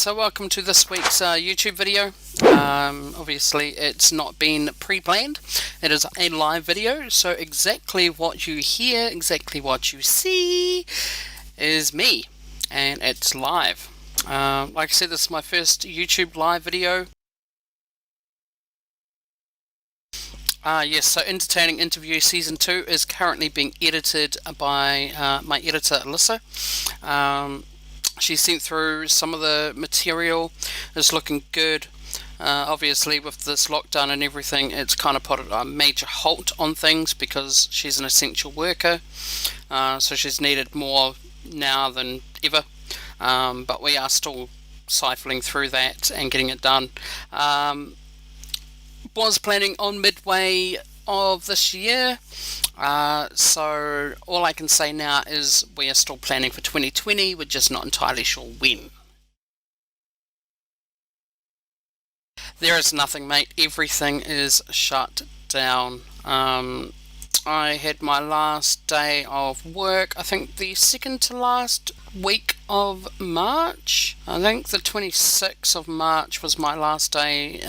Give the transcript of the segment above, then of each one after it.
so welcome to this week's YouTube video. Obviously it's not been pre-planned, it is a live video, so exactly what you hear, exactly what you see is me, and it's live. Like I said, this is my first YouTube live video. Yes, so Entertaining Interview Season 2 is currently being edited by my editor, LEXA. She sent through some of the material. It's looking good. Obviously, with this lockdown and everything, it's kind of put a major halt on things because she's an essential worker. So she's needed more now than ever. But we are still siphoning through that and getting it done. Was planning on midway of this year, so all I can say now is we are still planning for 2020, we're just not entirely sure when. There is nothing, mate, everything is shut down. I had my last day of work, I think the second to last week of March. I think the 26th of March was my last day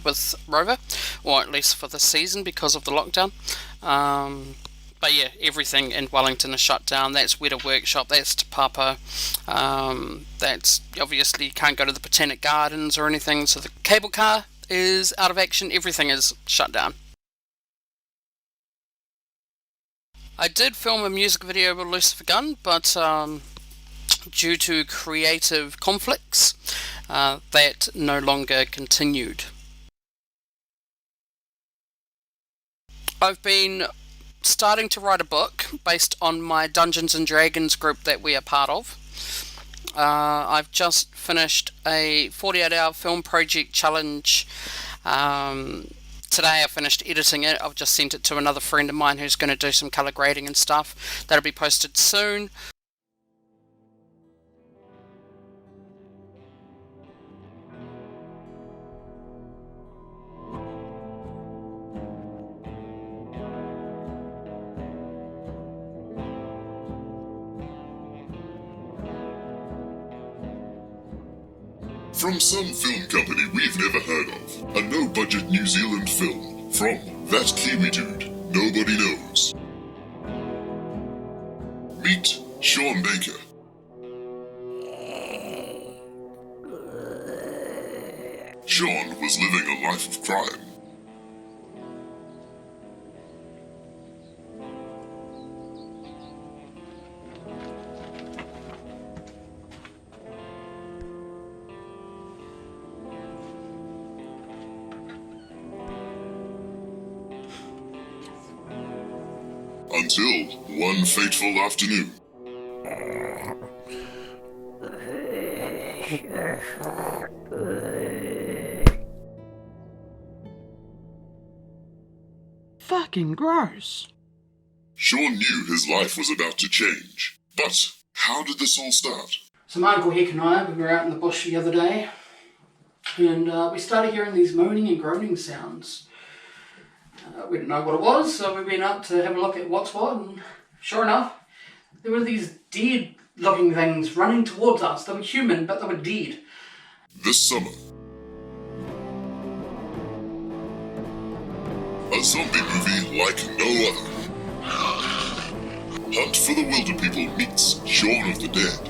with Rover, or at least for the season because of the lockdown. But yeah, everything in Wellington is shut down. That's Weta Workshop, that's Te Papa, that's obviously you can't go to the Botanic Gardens or anything, so the cable car is out of action, everything is shut down. I did film a music video with Lucifer Gunn, but due to creative conflicts, that no longer continued. I've been starting to write a book based on my Dungeons and Dragons group that we are part of. I've just finished a 48-hour film project challenge. Today I finished editing it. I've just sent it to another friend of mine who's going to do some colour grading and stuff. That'll be posted soon. From some film company we've never heard of, a no-budget New Zealand film from that Kiwi dude nobody knows. Meet Sean Baker. Sean was living a life of crime. Until one fateful afternoon. Fucking gross. Sean knew his life was about to change, but how did this all start? So my Uncle Heck and I, we were out in the bush the other day, and we started hearing these moaning and groaning sounds. We didn't know what it was, so we went up to have a look at what's what, and sure enough, there were these dead-looking things running towards us. They were human, but they were dead. This summer, a zombie movie like no other. Hunt for the Wilder People meets Shaun of the Dead.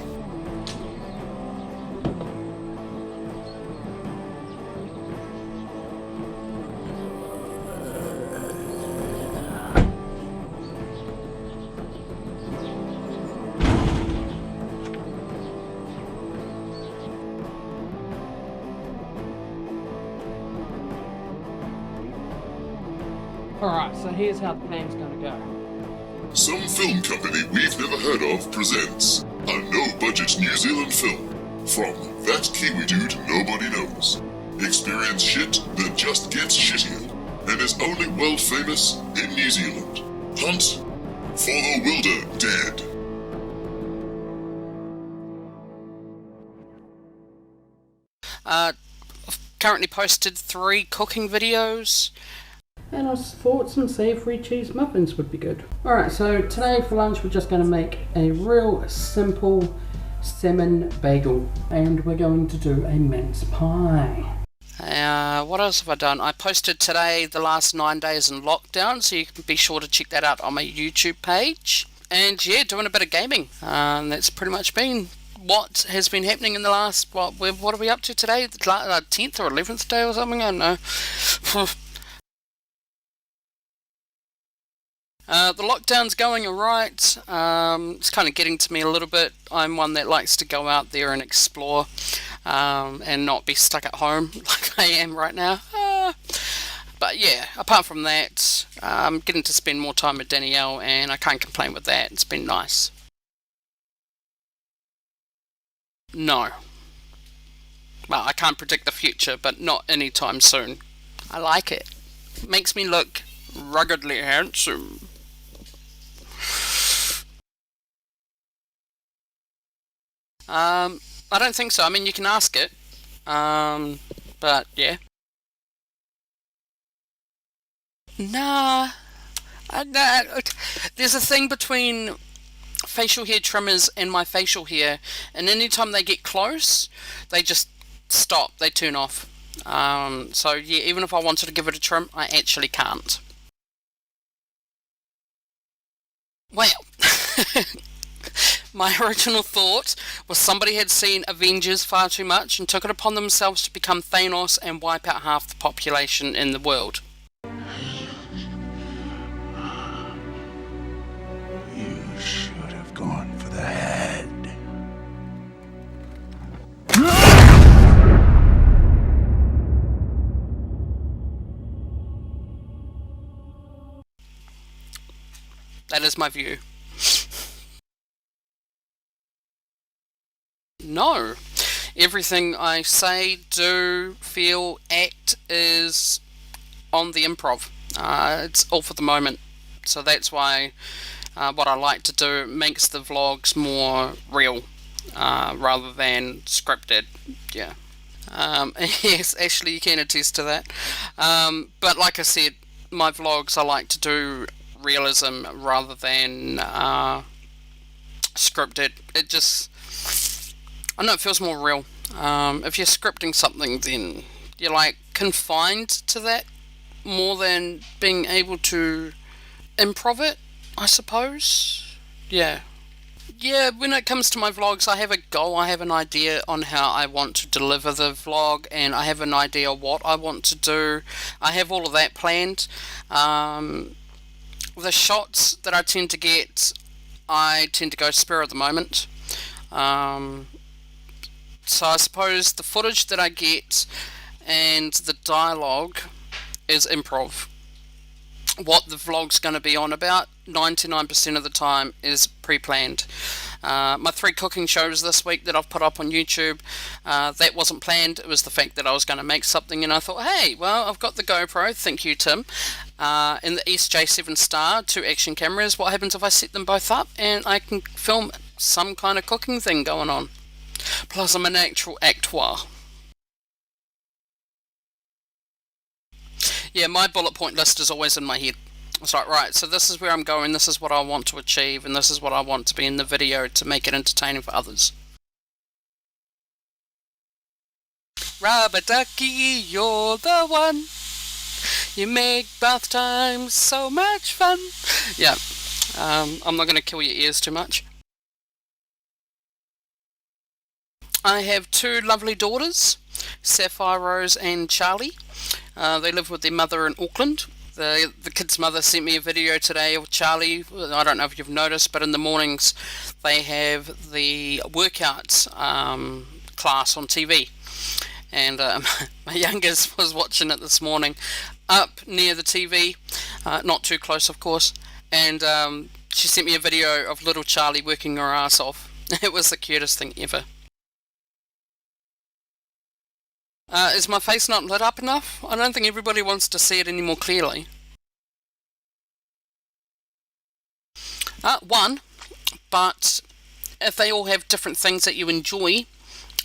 Alright, so here's how the plan's gonna go. Some film company we've never heard of presents a no-budget New Zealand film from that Kiwi dude nobody knows. Experience shit that just gets shittier and is only world famous in New Zealand. Hunt for the Wilder Dead. I've currently posted 3 cooking videos. And I thought some savoury cheese muffins would be good. Alright, so today for lunch we're just going to make a real simple salmon bagel, and we're going to do a mince pie. What else have I done? I posted today the last 9 days in lockdown, so you can be sure to check that out on my YouTube page. And yeah, doing a bit of gaming. That's pretty much been what has been happening in the last, what are we up to today? The 10th or 11th day or something? I don't know. The lockdown's going alright. It's kind of getting to me a little bit. I'm one that likes to go out there and explore, and not be stuck at home like I am right now. But yeah, apart from that, I'm getting to spend more time with Danielle, and I can't complain with that. It's been nice. No. Well, I can't predict the future, but not anytime soon. I like it. It makes me look ruggedly handsome. I don't think so. I mean, you can ask it. But yeah. Nah. There's a thing between facial hair trimmers and my facial hair, and anytime they get close, they just stop. They turn off. So yeah, even if I wanted to give it a trim, I actually can't. Well, my original thought was somebody had seen Avengers far too much and took it upon themselves to become Thanos and wipe out half the population in the world. You should have gone for the head. That is my view. No. Everything I say, do, feel, act is on the improv. It's all for the moment. So that's why what I like to do makes the vlogs more real rather than scripted. Yeah. Yes, Ashley, you can attest to that. But like I said, my vlogs I like to do realism rather than scripted. It just, I know, it feels more real. If you're scripting something, then you're like confined to that more than being able to improv it, I suppose. Yeah, when it comes to my vlogs, I have a goal, I have an idea on how I want to deliver the vlog, and I have an idea what I want to do. I have all of that planned. The shots that I tend to get, I tend to go spur of the moment. So I suppose the footage that I get and the dialogue is improv. What the vlog's going to be on about 99% of the time is pre-planned. My 3 cooking shows this week that I've put up on YouTube, that wasn't planned. It was the fact that I was going to make something, and I thought, hey, well, I've got the GoPro, thank you, Tim, and the SJ7 Star, 2 action cameras. What happens if I set them both up and I can film some kind of cooking thing going on? Plus, I'm an actual actor. Yeah, my bullet point list is always in my head. It's like, right, so this is where I'm going, this is what I want to achieve, and this is what I want to be in the video to make it entertaining for others. Rubber ducky, you're the one. You make bath time so much fun. Yeah, I'm not going to kill your ears too much. I have 2 lovely daughters, Sapphire Rose and Charlie. They live with their mother in Auckland. The kid's mother sent me a video today of Charlie. I don't know if you've noticed, but in the mornings they have the workouts class on TV. And my youngest was watching it this morning up near the TV, not too close of course, and she sent me a video of little Charlie working her ass off. It was the cutest thing ever. Is my face not lit up enough? I don't think everybody wants to see it any more clearly. One, but if they all have different things that you enjoy,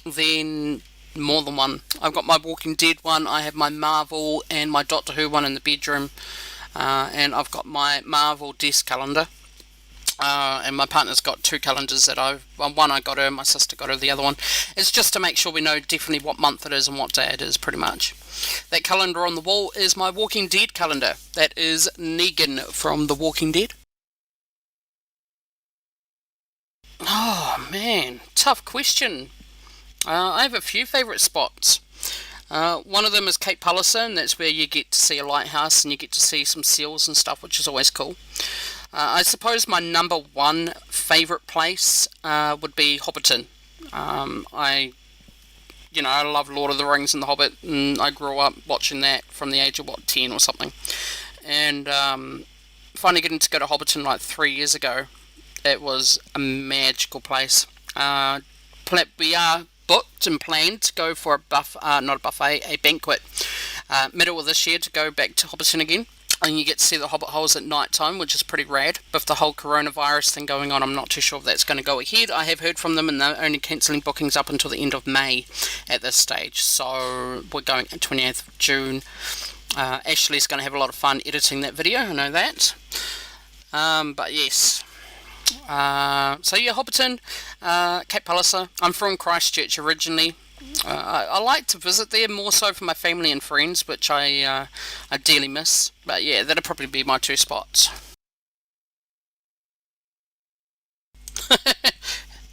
then more than one. I've got my Walking Dead one, I have my Marvel and my Doctor Who one in the bedroom, and I've got my Marvel desk calendar. And my partner's got 2 calendars that one I got her, my sister got her the other one. It's just to make sure we know definitely what month it is and what day it is, pretty much. That calendar on the wall is my Walking Dead calendar. That is Negan from The Walking Dead. Oh man, tough question. I have a few favourite spots. One of them is Cape Palliser, and that's where you get to see a lighthouse and you get to see some seals and stuff, which is always cool. I suppose my number one favourite place would be Hobbiton. I love Lord of the Rings and The Hobbit, and I grew up watching that from the age of 10 or something. And finally getting to go to Hobbiton like 3 years ago, it was a magical place. We are booked and planned to go for a banquet middle of this year to go back to Hobbiton again. And you get to see the Hobbit holes at night time, which is pretty rad. With the whole coronavirus thing going on, I'm not too sure if that's going to go ahead. I have heard from them, and they're only cancelling bookings up until the end of May at this stage. So we're going 28th of June. Ashley's going to have a lot of fun editing that video, I know that. But yes. So yeah, Hobbiton, Cape Palliser. I'm from Christchurch originally. I like to visit there more so for my family and friends, which I dearly miss. But yeah, that'd probably be my 2 spots.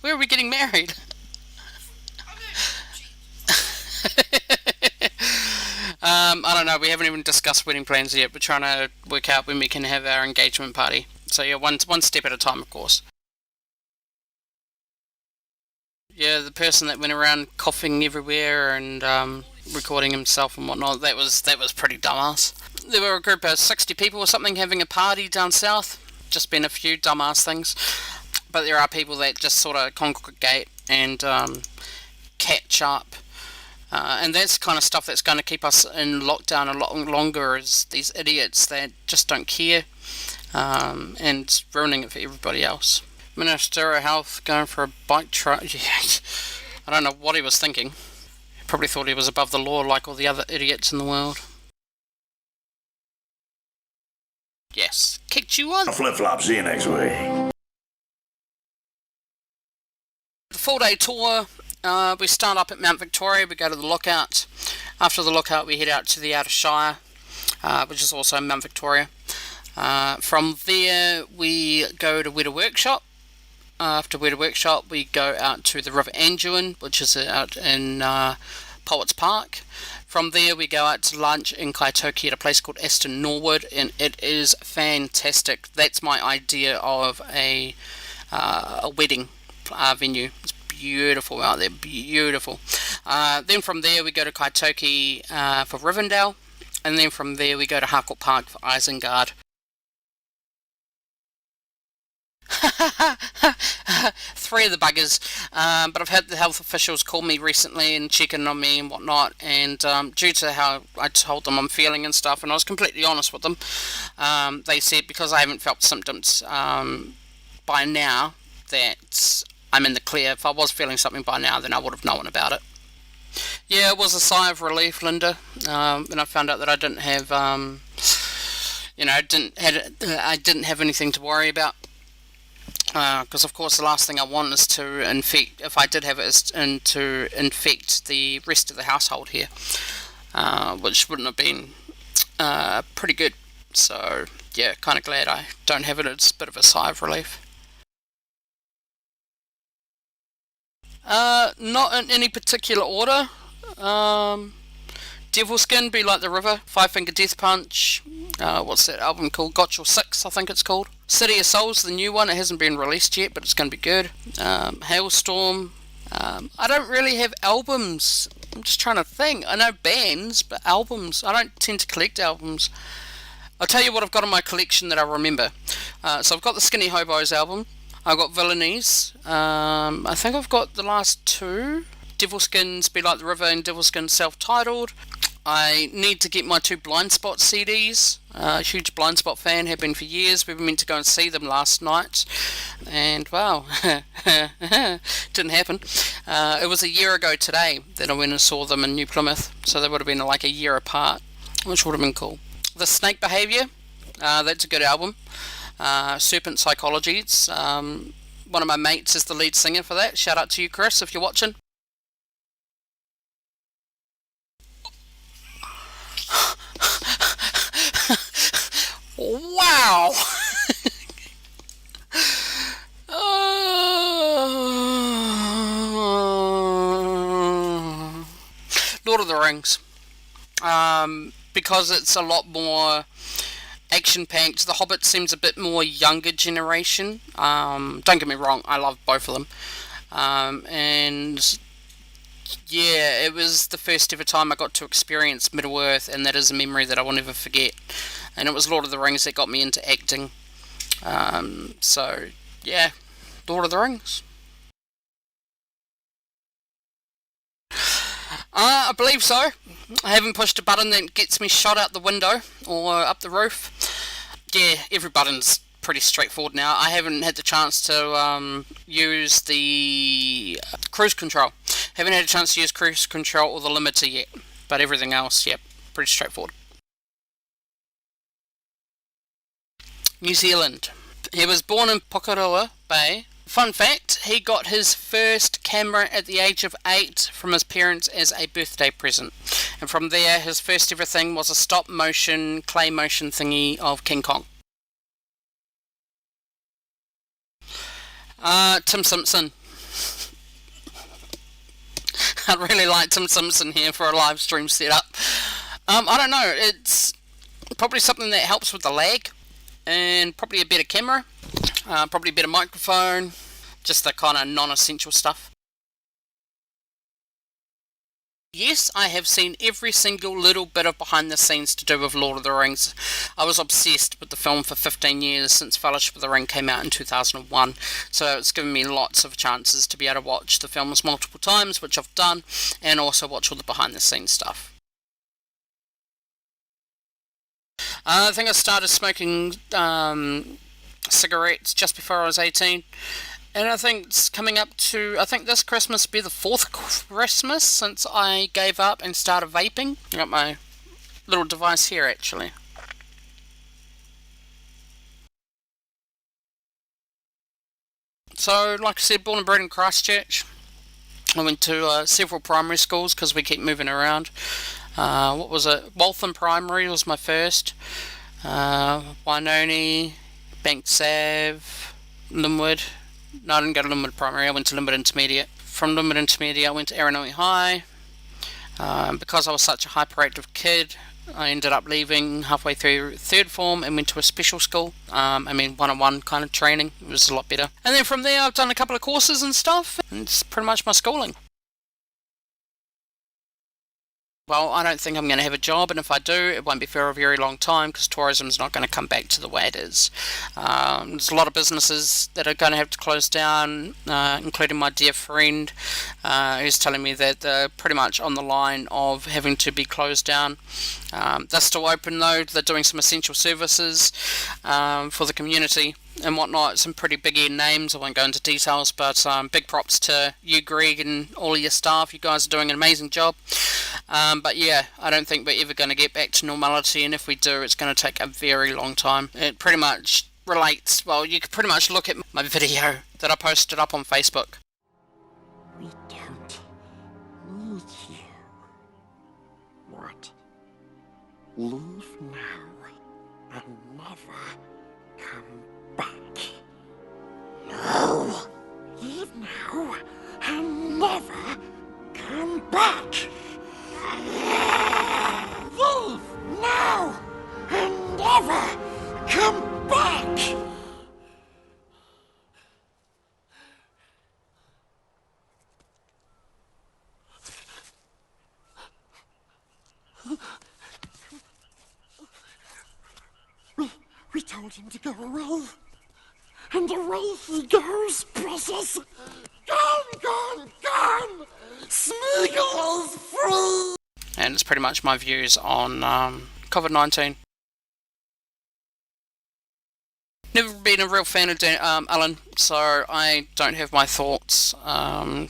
Where are we getting married? I don't know, we haven't even discussed wedding plans yet. We're trying to work out when we can have our engagement party. So yeah, one step at a time, of course. Yeah, the person that went around coughing everywhere and recording himself and whatnot, that was pretty dumbass. There were a group of 60 people or something having a party down south. Just been a few dumbass things. But there are people that just sort of congregate and catch up. And that's the kind of stuff that's going to keep us in lockdown a lot longer, is these idiots that just don't care and ruining it for everybody else. Minister of Health going for a bike trip. Yeah. I don't know what he was thinking. He probably thought he was above the law like all the other idiots in the world. Yes, kicked you on. Flip-flop, see you next week. The 4-day tour, we start up at Mount Victoria, we go to the Lookout. After the Lookout we head out to the Outer Shire, which is also Mount Victoria. From there we go to Weta Workshop. After Weta Workshop we go out to the River Anduin, which is out in Poets Park. From there we go out to lunch in Kaitoki at a place called Aston Norwood, and it is fantastic. That's my idea of a wedding venue. It's beautiful out there, beautiful. Then from there we go to Kaitoki for Rivendell, and then from there we go to Harcourt Park for Isengard. 3 of the buggers, but I've had the health officials call me recently and check in on me and whatnot, and due to how I told them I'm feeling and stuff, and I was completely honest with them, they said because I haven't felt symptoms by now that I'm in the clear. If I was feeling something by now, then I would have known about it. Yeah, it was a sigh of relief, Linda, when I found out that I didn't have I didn't have anything to worry about. Because of course the last thing I want is to infect, if I did have it, is to infect the rest of the household here, which wouldn't have been pretty good. So yeah, kind of glad I don't have it. It's a bit of a sigh of relief. Not in any particular order. Devilskin, Be Like the River, Five Finger Death Punch, what's that album called? Got Your Six, I think it's called. City of Souls, the new one, it hasn't been released yet, but it's going to be good. Hailstorm. I don't really have albums. I'm just trying to think. I know bands, but albums. I don't tend to collect albums. I'll tell you what I've got in my collection that I remember. So I've got the Skinny Hobos album. I've got Villainese. I think I've got the last 2. Devilskin's Be Like the River and Devilskin's Self-Titled. I need to get my 2 Blind Spot CDs. Huge Blind Spot fan, have been for years. We were meant to go and see them last night, and wow, didn't happen. It was a year ago today that I went and saw them in New Plymouth, so they would have been like a year apart, which would have been cool. The Snake Behaviour, that's a good album. Serpent Psychology. It's, one of my mates is the lead singer for that. Shout out to you, Chris, if you're watching. Wow! Lord of the Rings. Because it's a lot more action-packed. The Hobbit seems a bit more younger generation. Don't get me wrong, I love both of them. And yeah, it was the first ever time I got to experience Middle-earth, and that is a memory that I will never forget. And it was Lord of the Rings that got me into acting. So, yeah, Lord of the Rings. I believe so. I haven't pushed a button that gets me shot out the window or up the roof. Yeah, every button's pretty straightforward now. I haven't had the chance to use the cruise control. Haven't had a chance to use cruise control or the limiter yet. But everything else, yep, pretty straightforward. New Zealand. He was born in Pokerua Bay. Fun fact, he got his first camera at the age of 8 from his parents as a birthday present. And from there, his first ever thing was a stop motion, clay motion thingy of King Kong. Tim Simpson. I'd really like Tim Simpson here for a live stream setup. I don't know, it's probably something that helps with the lag. And probably a better camera, probably a better microphone, just the kind of non-essential stuff. Yes, I have seen every single little bit of behind the scenes to do with Lord of the Rings. I was obsessed with the film for 15 years since Fellowship of the Ring came out in 2001, so it's given me lots of chances to be able to watch the films multiple times, which I've done, and also watch all the behind the scenes stuff. I think I started smoking cigarettes just before I was 18, and I think it's coming up to, I think this Christmas will be the 4th Christmas since I gave up and started vaping. I got my little device here actually. So, like I said, born and bred in Christchurch. I went to several primary schools because we keep moving around. What was it? Wellington Primary was my first. Wainoni, Banks Ave, Linwood. No, I didn't go to Linwood Primary. I went to Linwood Intermediate. From Linwood Intermediate, I went to Aranui High. Because I was such a hyperactive kid, I ended up leaving halfway through 3rd form and went to a special school. One-on-one kind of training. It was a lot better. And then from there, I've done a couple of courses and stuff. And it's pretty much my schooling. Well, I don't think I'm going to have a job, and if I do, it won't be for a very long time because tourism's not going to come back to the way it is. There's a lot of businesses that are going to have to close down, including my dear friend who's telling me that they're pretty much on the line of having to be closed down. They're still open though, they're doing some essential services for the community and whatnot, some pretty big names. I won't go into details, but big props to you, Greg, and all of your staff. You guys are doing an amazing job. But yeah, I don't think we're ever going to get back to normality, and if we do, it's going to take a very long time. It pretty much relates, well, you could pretty much look at my video that I posted up on Facebook. We don't need you. What? Leave now and never come back. No! Leave now and never come back. Leave now and never come back. We told him to go away, and away he goes, precious. Gone! Smeagol is free! And it's pretty much my views on COVID-19. Never been a real fan of Ellen, so I don't have my thoughts.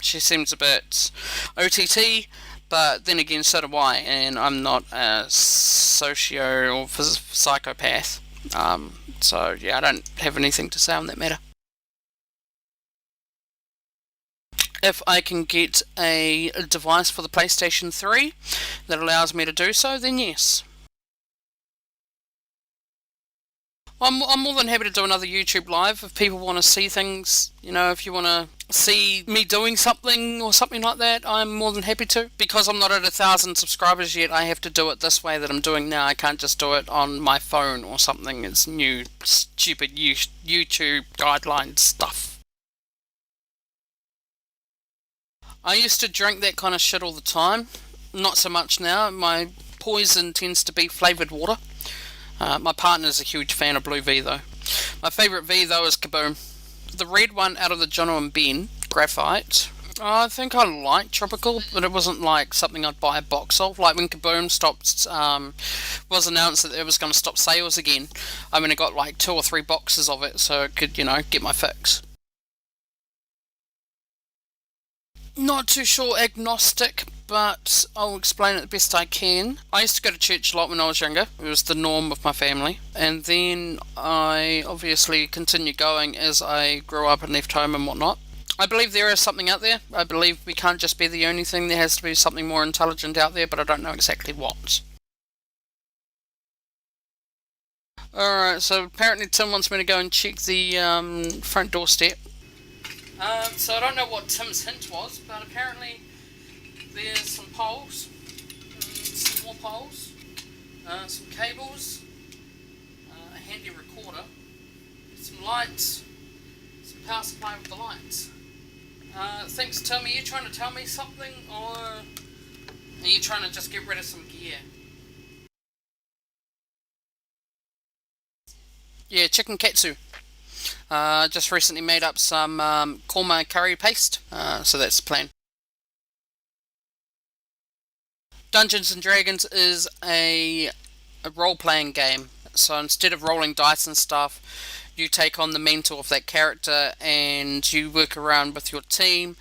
She seems a bit OTT, but then again, so do I, and I'm not a socio or psychopath. So yeah, I don't have anything to say on that matter. If I can get a device for the PlayStation 3 that allows me to do so, then yes. I'm more than happy to do another YouTube live if people want to see things, you know, if you want to see me doing something or something like that, I'm more than happy to. Because I'm not at 1,000 subscribers yet, I have to do it this way that I'm doing now. I can't just do it on my phone or something. It's new, stupid YouTube guideline stuff. I used to drink that kind of shit all the time. Not so much now. My poison tends to be flavoured water. My partner's a huge fan of Blue V though. My favourite V though is Kaboom. The red one out of the Jono and Ben, Graphite. I think I like Tropical, but it wasn't like something I'd buy a box of. Like when Kaboom stopped, was announced that it was going to stop sales again. I mean, I got like 2 or 3 boxes of it so I could, you know, get my fix. Not too sure, agnostic, but I'll explain it the best I can. I used to go to church a lot when I was younger. It was the norm of my family. And then I obviously continued going as I grew up and left home and whatnot. I believe there is something out there. I believe we can't just be the only thing. There has to be something more intelligent out there, but I don't know exactly what. Alright, so apparently Tim wants me to go and check the front doorstep. So I don't know what Tim's hint was, but apparently there's some poles, some more poles, some cables, a handy recorder, some lights, some power supply with the lights. Thanks Tim, are you trying to tell me something, or are you trying to just get rid of some gear? Yeah, chicken katsu. Just recently made up some korma curry paste, so that's the plan. Dungeons and Dragons is a role-playing game, so instead of rolling dice and stuff, you take on the mentor of that character and you work around with your team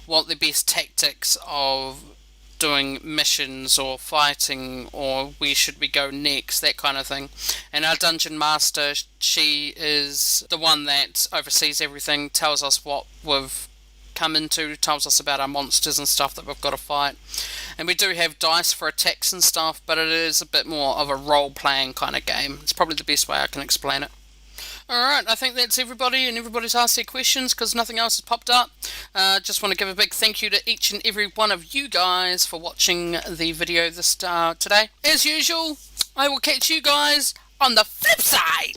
what the best tactics of doing missions or fighting or where should we go next, that kind of thing. And our dungeon master, she is the one that oversees everything, tells us what we've come into, tells us about our monsters and stuff that we've got to fight. And we do have dice for attacks and stuff, but it is a bit more of a role-playing kind of game. It's probably the best way I can explain it. Alright, I think that's everybody, and everybody's asked their questions because nothing else has popped up. Just want to give a big thank you to each and every one of you guys for watching the video today. As usual, I will catch you guys on the flip side!